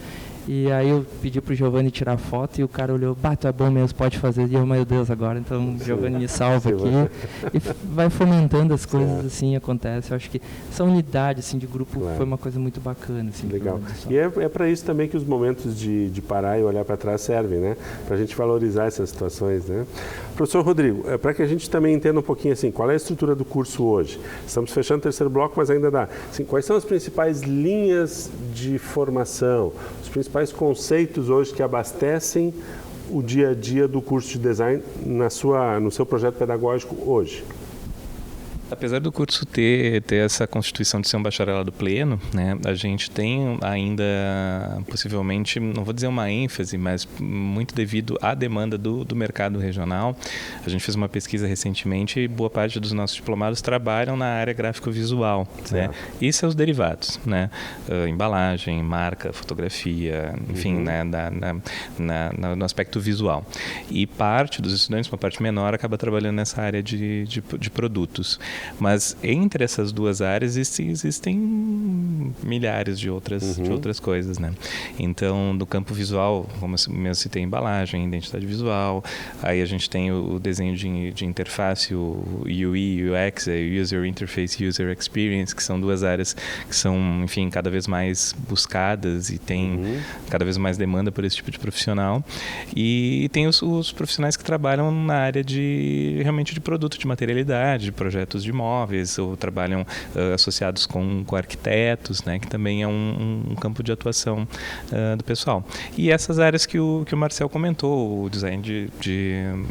E aí eu pedi pro Giovanni tirar foto e o cara olhou, tu é bom mesmo, pode fazer. E eu, meu Deus, agora, então o Giovanni me salva aqui. E vai fomentando as coisas, assim, acontece. Eu acho que essa unidade, assim, de grupo foi uma coisa muito bacana, assim. Legal. E é para isso também que os momentos de parar e olhar para trás servem, né? Para a gente valorizar essas situações, né? Professor Rodrigo, para que a gente também entenda um pouquinho, assim, qual é a estrutura do curso hoje? Estamos fechando o terceiro bloco, mas ainda dá. Assim, quais são as principais linhas de formação, os principais conceitos hoje que abastecem o dia a dia do curso de design no seu projeto pedagógico hoje? Apesar do curso ter essa constituição de ser um bacharelado pleno, né, a gente tem ainda, possivelmente, não vou dizer uma ênfase, mas muito devido à demanda do mercado regional. A gente fez uma pesquisa recentemente e boa parte dos nossos diplomados trabalham na área gráfico-visual, né, e seus derivados, né, embalagem, marca, fotografia, enfim, né, no aspecto visual. E parte dos estudantes, uma parte menor, acaba trabalhando nessa área de produtos. Mas entre essas duas áreas existem milhares de outras coisas, né? Então, do campo visual, como eu citei, embalagem, identidade visual, aí a gente tem o desenho de interface, o UI, UX, User Interface, User Experience, que são duas áreas que são, enfim, cada vez mais buscadas e tem cada vez mais demanda por esse tipo de profissional. E tem os profissionais que trabalham na área realmente de produto, de materialidade, de projetos de imóveis, ou trabalham associados com arquitetos, né, que também é um campo de atuação do pessoal. E essas áreas que o Marcel comentou, o design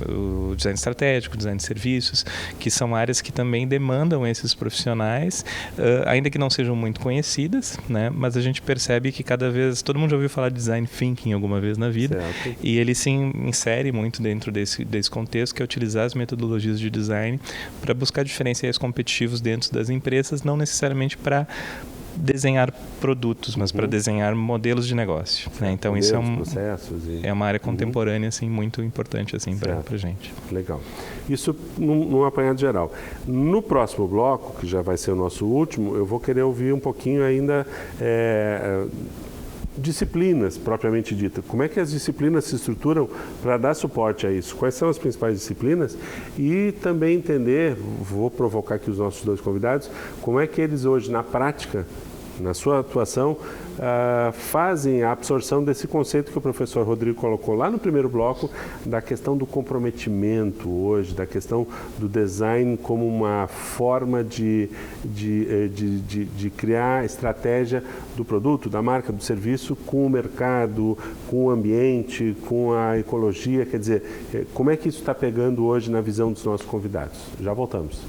o design estratégico, o design de serviços, que são áreas que também demandam esses profissionais, ainda que não sejam muito conhecidas, né, mas a gente percebe que cada vez, todo mundo já ouviu falar de design thinking alguma vez na vida, e ele se insere muito dentro desse contexto, que é utilizar as metodologias de design para buscar diferenciais competitivos dentro das empresas, não necessariamente para desenhar produtos, mas para desenhar modelos de negócio. Né? Então modelos, isso é uma área contemporânea assim, muito importante assim, para a gente. Legal. Isso num apanhado geral. No próximo bloco, que já vai ser o nosso último, eu vou querer ouvir um pouquinho ainda disciplinas propriamente dita. Como é que as disciplinas se estruturam para dar suporte a isso? Quais são as principais disciplinas? E também entender, vou provocar aqui os nossos dois convidados, como é que eles hoje, na prática, na sua atuação, fazem a absorção desse conceito que o professor Rodrigo colocou lá no primeiro bloco, da questão do comprometimento hoje, da questão do design como uma forma de criar estratégia do produto, da marca, do serviço com o mercado, com o ambiente, com a ecologia. Quer dizer, como é que isso está pegando hoje na visão dos nossos convidados? Já voltamos.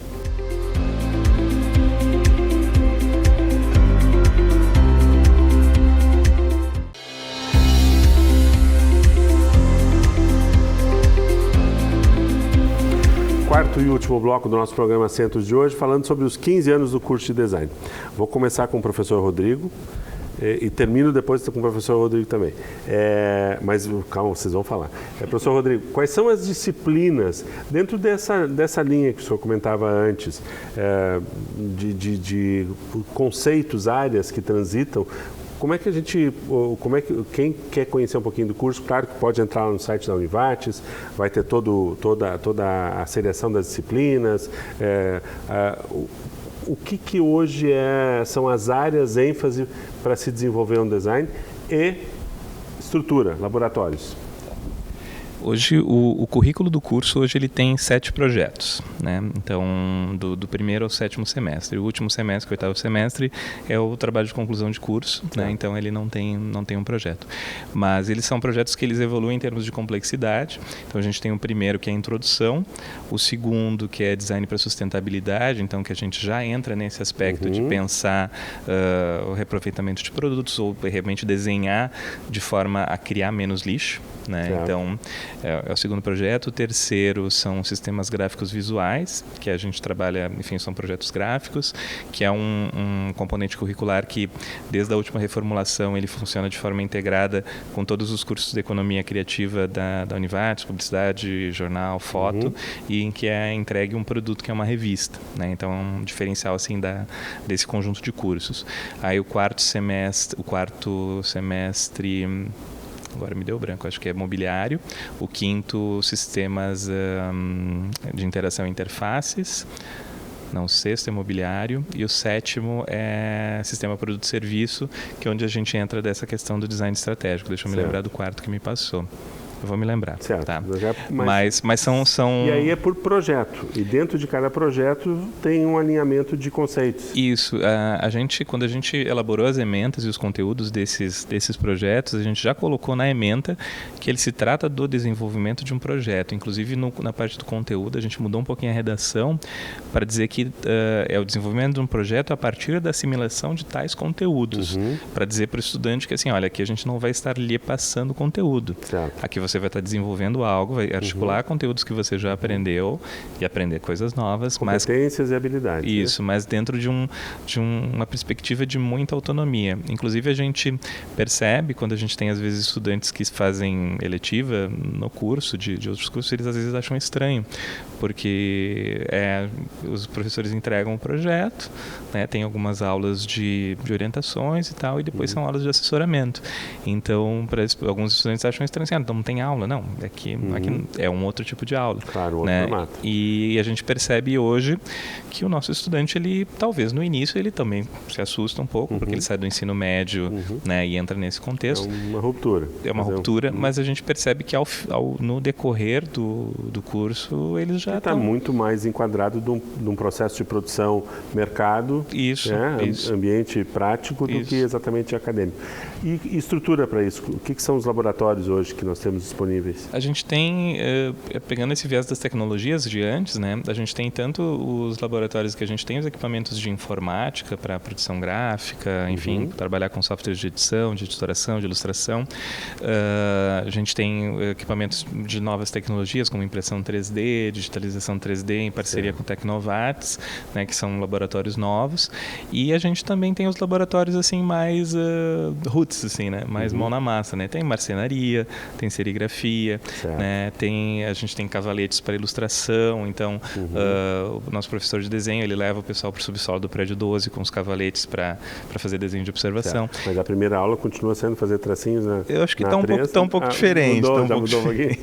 Quarto e último bloco do nosso programa Centros de hoje, falando sobre os 15 anos do curso de design. Vou começar com o professor Rodrigo e termino depois com o professor Rodrigo também. Mas calma, vocês vão falar. Professor Rodrigo, quais são as disciplinas, dentro dessa linha que o senhor comentava antes, de conceitos, áreas que transitam? Como é que quem quer conhecer um pouquinho do curso, claro que pode entrar no site da Univates, vai ter toda a seleção das disciplinas. O que hoje são as áreas ênfase para se desenvolver um design e estrutura, laboratórios? Hoje, o currículo do curso, hoje ele tem 7 projetos, né? Então, do primeiro ao 7º semestre. O último semestre, que é o 8º semestre, é o trabalho de conclusão de curso, né? Então ele não tem um projeto. Mas eles são projetos que eles evoluem em termos de complexidade. Então a gente tem o primeiro, que é a introdução, o segundo, que é design para sustentabilidade, então que a gente já entra nesse aspecto de pensar o reaproveitamento de produtos ou realmente desenhar de forma a criar menos lixo, né? Então, é o segundo projeto. O terceiro são sistemas gráficos visuais, que a gente trabalha, enfim, são projetos gráficos, que é um componente curricular que, desde a última reformulação, ele funciona de forma integrada com todos os cursos de economia criativa da Univates, publicidade, jornal, foto, e em que é entregue um produto que é uma revista, né? Então, é um diferencial assim desse conjunto de cursos. Aí o quarto semestre, agora me deu branco, acho que é mobiliário. O quinto, sistemas de interação e interfaces. Não, o sexto é mobiliário. E o sétimo é sistema produto e serviço, que é onde a gente entra dessa questão do design estratégico. Deixa eu me lembrar do quarto que me passou. Eu vou me lembrar. Certo. Tá? Mas são... E aí é por projeto. E dentro de cada projeto tem um alinhamento de conceitos. Isso. Quando a gente elaborou as ementas e os conteúdos desses projetos, a gente já colocou na ementa que ele se trata do desenvolvimento de um projeto. Inclusive, na parte do conteúdo, a gente mudou um pouquinho a redação para dizer que é o desenvolvimento de um projeto a partir da assimilação de tais conteúdos. Para dizer para o estudante que, assim, olha, aqui a gente não vai estar lhe passando conteúdo. Certo. Aqui você vai estar desenvolvendo algo, vai articular conteúdos que você já aprendeu e aprender coisas novas. Competências e habilidades. Isso, mas dentro de uma perspectiva de muita autonomia. Inclusive, a gente percebe, quando a gente tem, às vezes, estudantes que fazem eletiva no curso, de outros cursos, eles às vezes acham estranho, porque os professores entregam o projeto, né, tem algumas aulas de orientações e tal, e depois são aulas de assessoramento. Então, para alguns estudantes acham estranho, assim, então não tem aula, não, aqui é um outro tipo de aula. Claro, outro né? formato. E a gente percebe hoje que o nosso estudante, ele talvez no início, ele também se assusta um pouco, porque ele sai do ensino médio, né, e entra nesse contexto. É uma ruptura. É uma ruptura, mas a gente percebe que no decorrer do curso, eles já está muito mais enquadrado de um processo de produção, mercado, isso. Ambiente prático do que exatamente acadêmico. E estrutura para isso? O que são os laboratórios hoje que nós temos disponíveis? A gente tem, pegando esse viés das tecnologias de antes, né, a gente tem tanto os laboratórios que a gente tem, os equipamentos de informática para produção gráfica, enfim, trabalhar com softwares de edição, de editoração, de ilustração. A gente tem equipamentos de novas tecnologias, como impressão 3D, digitalização 3D, em parceria com Tecnovates, né, que são laboratórios novos. E a gente também tem os laboratórios assim mais roots, assim, né, mais mão na massa, né? Tem marcenaria, tem serigrafia, né? A gente tem cavaletes para ilustração. Então, o nosso professor de desenho, ele leva o pessoal para o subsolo do prédio 12 com os cavaletes para fazer desenho de observação. Certo. Mas a primeira aula continua sendo fazer tracinhos na Eu acho que está um pouco diferente. Mudou um pouquinho.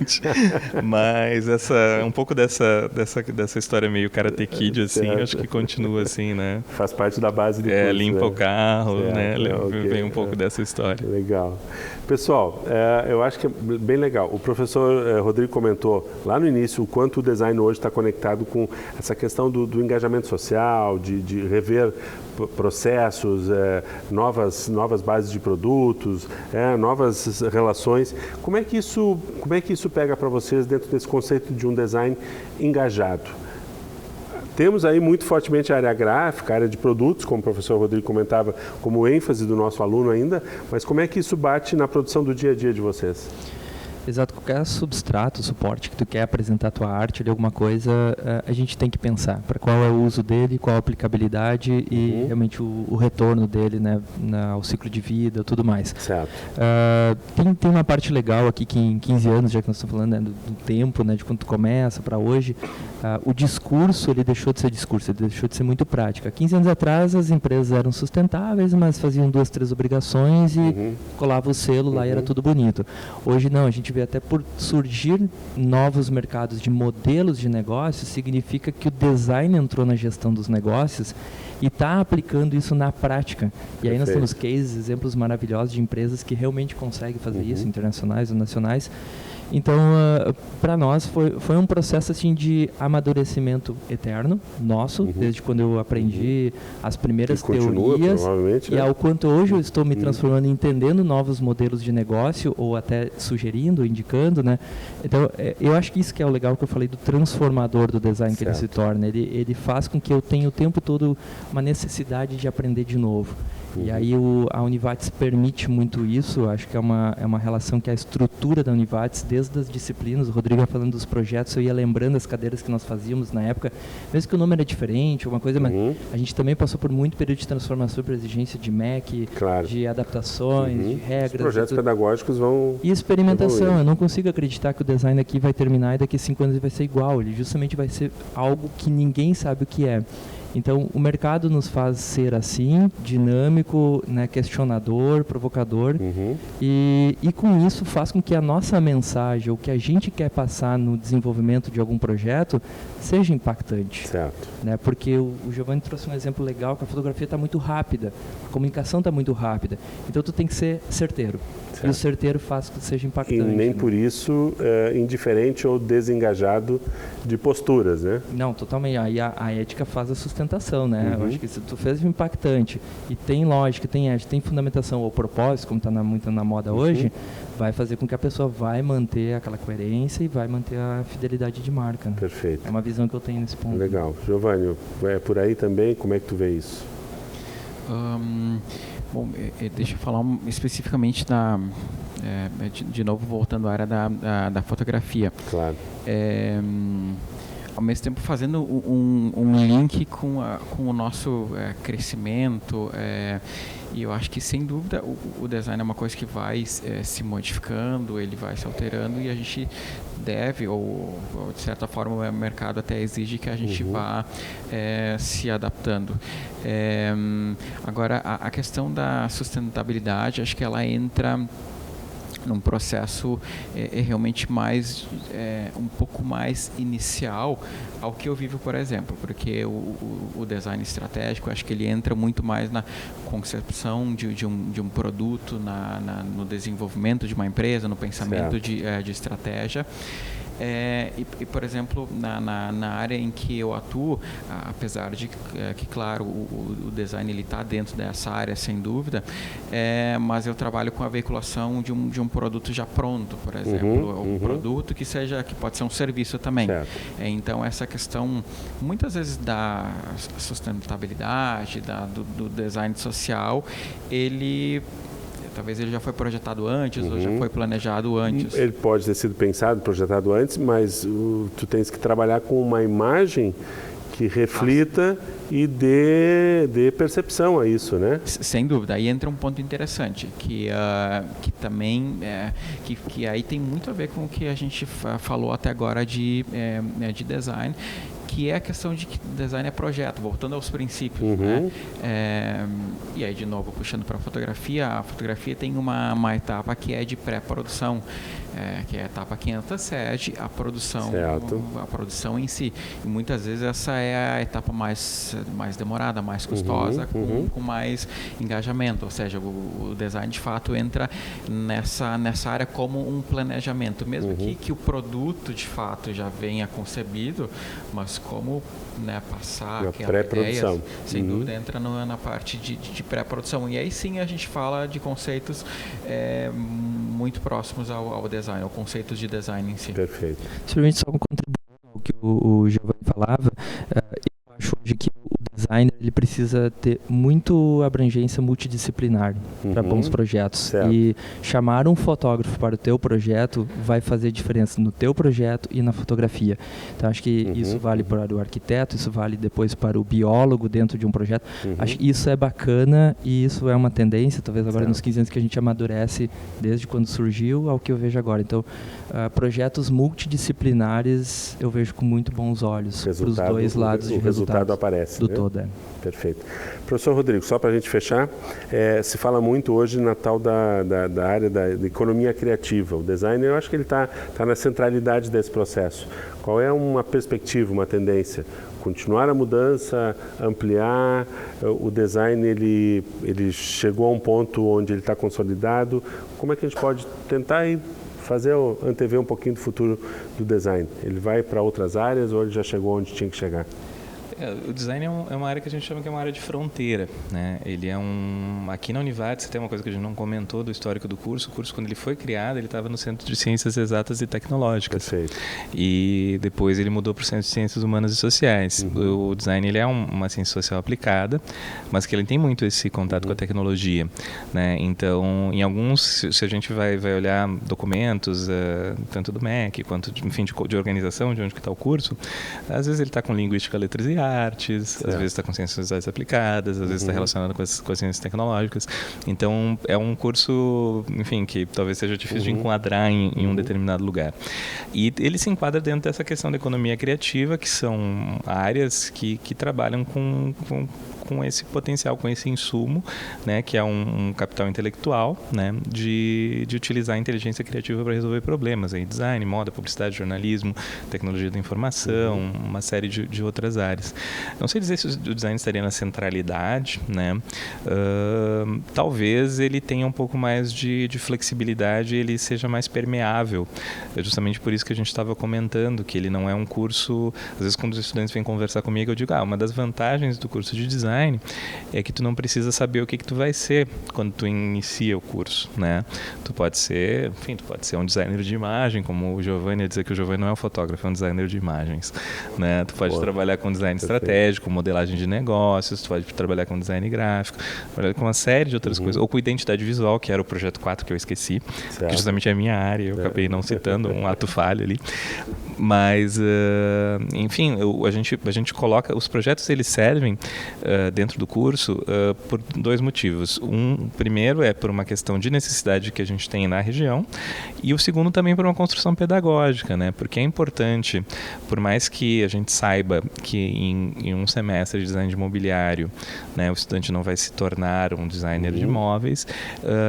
Mas um pouco dessa história meio Karate Kid, assim, acho que continua assim, né? Faz parte da base do curso, limpa o carro, né? Okay. Vem um pouco dessa história. Legal. Pessoal, eu acho que é bem legal. O professor Rodrigo comentou lá no início o quanto o design hoje está conectado com essa questão do engajamento social, de rever processos, novas bases de produtos, novas relações. Como é que isso pega para vocês dentro desse conceito de um design engajado? Temos aí muito fortemente a área gráfica, a área de produtos, como o professor Rodrigo comentava, como ênfase do nosso aluno ainda, mas como é que isso bate na produção do dia a dia de vocês? Exato, qualquer substrato, suporte que tu quer apresentar a tua arte ou alguma coisa, a gente tem que pensar para qual é o uso dele, qual a aplicabilidade e realmente o retorno dele, né, ao ciclo de vida e tudo mais. Certo. Tem uma parte legal aqui que em 15 anos, já que nós estamos falando, né, do tempo, né, de quando tu começa para hoje, o discurso ele deixou de ser discurso, ele deixou de ser muito prático. Há 15 anos atrás as empresas eram sustentáveis, mas faziam 2, 3 obrigações e colava o selo lá e era tudo bonito. Hoje não, a gente até por surgir novos mercados de modelos de negócios, significa que o design entrou na gestão dos negócios e está aplicando isso na prática. E aí nós temos cases, exemplos maravilhosos de empresas que realmente conseguem fazer isso, internacionais ou nacionais. Então, para nós foi um processo assim de amadurecimento eterno nosso, desde quando eu aprendi as primeiras teorias e ao quanto hoje eu estou me transformando, entendendo novos modelos de negócio ou até sugerindo, indicando, né? Então, eu acho que isso que é o legal que eu falei do transformador do design que ele se torna. Ele faz com que eu tenha o tempo todo uma necessidade de aprender de novo. E aí a Univates permite muito isso. Acho que é uma relação que a estrutura da Univates, desde as disciplinas, o Rodrigo ia falando dos projetos, eu ia lembrando as cadeiras que nós fazíamos na época, mesmo que o nome era diferente, alguma coisa, mas a gente também passou por muito período de transformação por exigência de MEC, de adaptações, de regras. Os projetos pedagógicos vão... E experimentação. Evoluir. Eu não consigo acreditar que o design aqui vai terminar e daqui a 5 anos ele vai ser igual. Ele justamente vai ser algo que ninguém sabe o que é. Então, o mercado nos faz ser assim, dinâmico, né, questionador, provocador, e com isso faz com que a nossa mensagem, o que a gente quer passar no desenvolvimento de algum projeto, seja impactante. Certo. Né, porque o Giovanni trouxe um exemplo legal, que a fotografia está muito rápida, a comunicação está muito rápida, então tu tem que ser certeiro. Certo. E o certeiro faz que seja impactante. E nem por isso indiferente ou desengajado de posturas, né? Não, totalmente. Aí a ética faz a sustentação, né? Eu acho que se tu fez impactante e tem lógica, tem ética, tem fundamentação ou propósito, como está muito na moda hoje, vai fazer com que a pessoa vai manter aquela coerência e vai manter a fidelidade de marca. Né? Perfeito. É uma visão que eu tenho nesse ponto. Legal. Giovanni, por aí também, como é que tu vê isso? Bom, deixa eu falar especificamente de novo voltando à área da fotografia. Claro. Ao mesmo tempo fazendo um link com o nosso crescimento, e eu acho que sem dúvida o design é uma coisa que vai se modificando, ele vai se alterando e a gente deve, ou de certa forma o mercado até exige que a gente vá se adaptando. Agora, a questão da sustentabilidade, acho que ela entra num processo realmente um pouco mais inicial ao que eu vivo, por exemplo, porque o design estratégico, acho que ele entra muito mais na concepção de um produto, no desenvolvimento de uma empresa, no pensamento de estratégia. Por exemplo, na área em que eu atuo, apesar de que, claro, o design está dentro dessa área, sem dúvida, mas eu trabalho com a veiculação de um produto já pronto, por exemplo, um produto que pode ser um serviço também. Então, essa questão, muitas vezes, da sustentabilidade, do design social, talvez ele já foi projetado antes ou já foi planejado antes. Ele pode ter sido pensado, projetado antes, mas tu tens que trabalhar com uma imagem que reflita e dê percepção a isso, né? Sem dúvida. Aí entra um ponto interessante, que também que aí tem muito a ver com o que a gente falou até agora de design, que é a questão de que design é projeto, voltando aos princípios. Né? E aí, de novo, puxando para a fotografia tem uma etapa que é de pré-produção, que é a etapa que antecede a produção em si. E muitas vezes essa é a etapa mais demorada, mais custosa, com mais engajamento. Ou seja, o design, de fato, entra nessa área como um planejamento. Mesmo que o produto, de fato, já venha concebido, mas como passar aquela ideia, sem dúvida, entra na parte de pré-produção. E aí sim a gente fala de conceitos muito próximos ao design, ou conceitos de design em si. Perfeito. Simplesmente só um contributo ao que o Giovanni falava, eu acho hoje que o designer ele precisa ter muito abrangência multidisciplinar para bons projetos. Certo. E chamar um fotógrafo para o teu projeto vai fazer diferença no teu projeto e na fotografia. Então, acho que isso vale para o arquiteto, isso vale depois para o biólogo dentro de um projeto. Acho que isso é bacana e isso é uma tendência, talvez agora nos 15 anos que a gente amadurece desde quando surgiu ao que eu vejo agora. Então, projetos multidisciplinares eu vejo com muito bons olhos para os dois lados de resultado aparece do todo. Perfeito. Professor Rodrigo, só para a gente fechar, se fala muito hoje na tal da área da economia criativa. O designer, eu acho que ele está na centralidade desse processo. Qual é uma perspectiva, uma tendência? Continuar a mudança, ampliar? O design, ele chegou a um ponto onde ele está consolidado? Como é que a gente pode tentar antever um pouquinho do futuro do design? Ele vai para outras áreas ou ele já chegou onde tinha que chegar? O design é uma área que a gente chama que é uma área de fronteira, né? Ele é aqui na Univate, você tem uma coisa que a gente não comentou do histórico do curso. O curso, quando ele foi criado, ele estava no Centro de Ciências Exatas e Tecnológicas. Perfeito. E depois ele mudou para o Centro de Ciências Humanas e Sociais. O design, ele é uma ciência social aplicada, mas que ele tem muito esse contato com a tecnologia, né? Então, em alguns, se a gente vai olhar documentos, tanto do MEC quanto, enfim, de organização, de onde que está o curso, às vezes ele está com linguística, letras e artes, às vezes está com ciências sociais aplicadas, às vezes está relacionado com as ciências tecnológicas. Então, é um curso, enfim, que talvez seja difícil de enquadrar em um determinado lugar. E ele se enquadra dentro dessa questão da economia criativa, que são áreas que trabalham com esse potencial, com esse insumo, né, que é um capital intelectual, né, de utilizar a inteligência criativa para resolver problemas, aí, design, moda, publicidade, jornalismo, tecnologia da informação, uma série de outras áreas. Não sei dizer se o design estaria na centralidade, né? Talvez ele tenha um pouco mais de flexibilidade, ele seja mais permeável. É justamente por isso que a gente estava comentando que ele não é um curso. Às vezes, quando os estudantes vêm conversar comigo, eu digo: uma das vantagens do curso de design é que tu não precisa saber o que tu vai ser quando tu inicia o curso, né? Tu pode ser um designer de imagem, como o Giovanni ia dizer que o Giovanni não é um fotógrafo, é um designer de imagens, né? Tu pode trabalhar com design estratégico, modelagem de negócios, tu pode trabalhar com design gráfico, trabalhar com uma série de outras coisas, ou com identidade visual, que era o projeto 4 que eu esqueci, que justamente é a minha área, eu acabei não citando, um ato falho ali. Mas, enfim, a gente coloca, os projetos eles servem dentro do curso por dois motivos. Primeiro é por uma questão de necessidade que a gente tem na região, e o segundo também por uma construção pedagógica, né? Porque é importante, por mais que a gente saiba que em um semestre de design de mobiliário, né, o estudante não vai se tornar um designer de imóveis,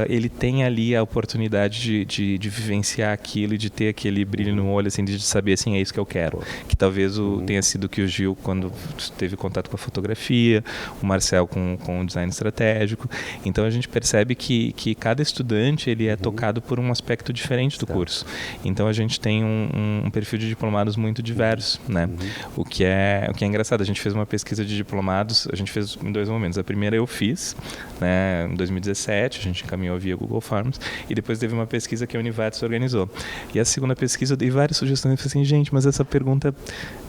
ele tem ali a oportunidade de vivenciar aquilo e de ter aquele brilho no olho, assim, de saber assim, é isso que eu quero. Que talvez tenha sido que o Gil, quando teve contato com a fotografia, o Marcel com o design estratégico. Então a gente percebe que cada estudante ele é tocado por um aspecto diferente do curso. Então a gente tem um perfil de diplomados muito diverso, né? O que é engraçado. A gente fez uma pesquisa de diplomados, a gente fez em 2 momentos. A primeira eu fiz, né, em 2017, a gente encaminhou via Google Forms, e depois teve uma pesquisa que a Univates organizou. E a segunda pesquisa eu dei várias sugestões. Eu falei assim, gente, mas essa pergunta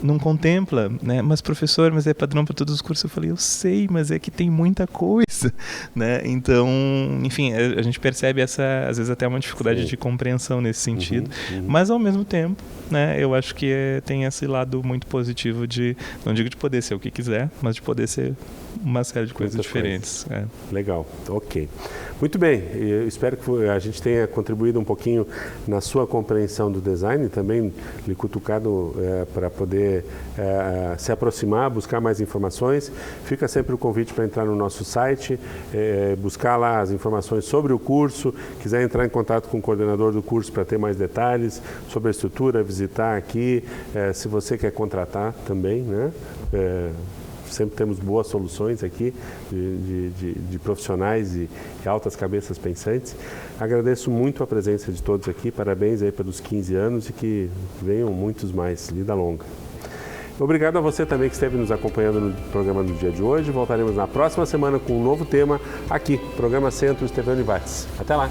não contempla, né? Mas professor, mas é padrão para todos os cursos. Eu falei, eu sei, mas é que tem muita coisa, né? Então, enfim, a gente percebe às vezes até uma dificuldade de compreensão nesse sentido, mas ao mesmo tempo, né, eu acho que tem esse lado muito positivo de, não digo de poder ser o que quiser, mas de poder ser uma série de coisas diferentes. Legal, ok. Muito bem, eu espero que a gente tenha contribuído um pouquinho na sua compreensão do design e também lhe cutucado para poder se aproximar, buscar mais informações. Fica sempre o convite para entrar no nosso site, buscar lá as informações sobre o curso, quiser entrar em contato com o coordenador do curso para ter mais detalhes sobre a estrutura, visitar aqui, se você quer contratar também, né? Sempre temos boas soluções aqui de profissionais e altas cabeças pensantes. Agradeço muito a presença de todos aqui, parabéns aí pelos 15 anos e que venham muitos mais, vida longa. Obrigado a você também que esteve nos acompanhando no programa do dia de hoje. Voltaremos na próxima semana com um novo tema aqui, Programa Centros TV Univates. Até lá!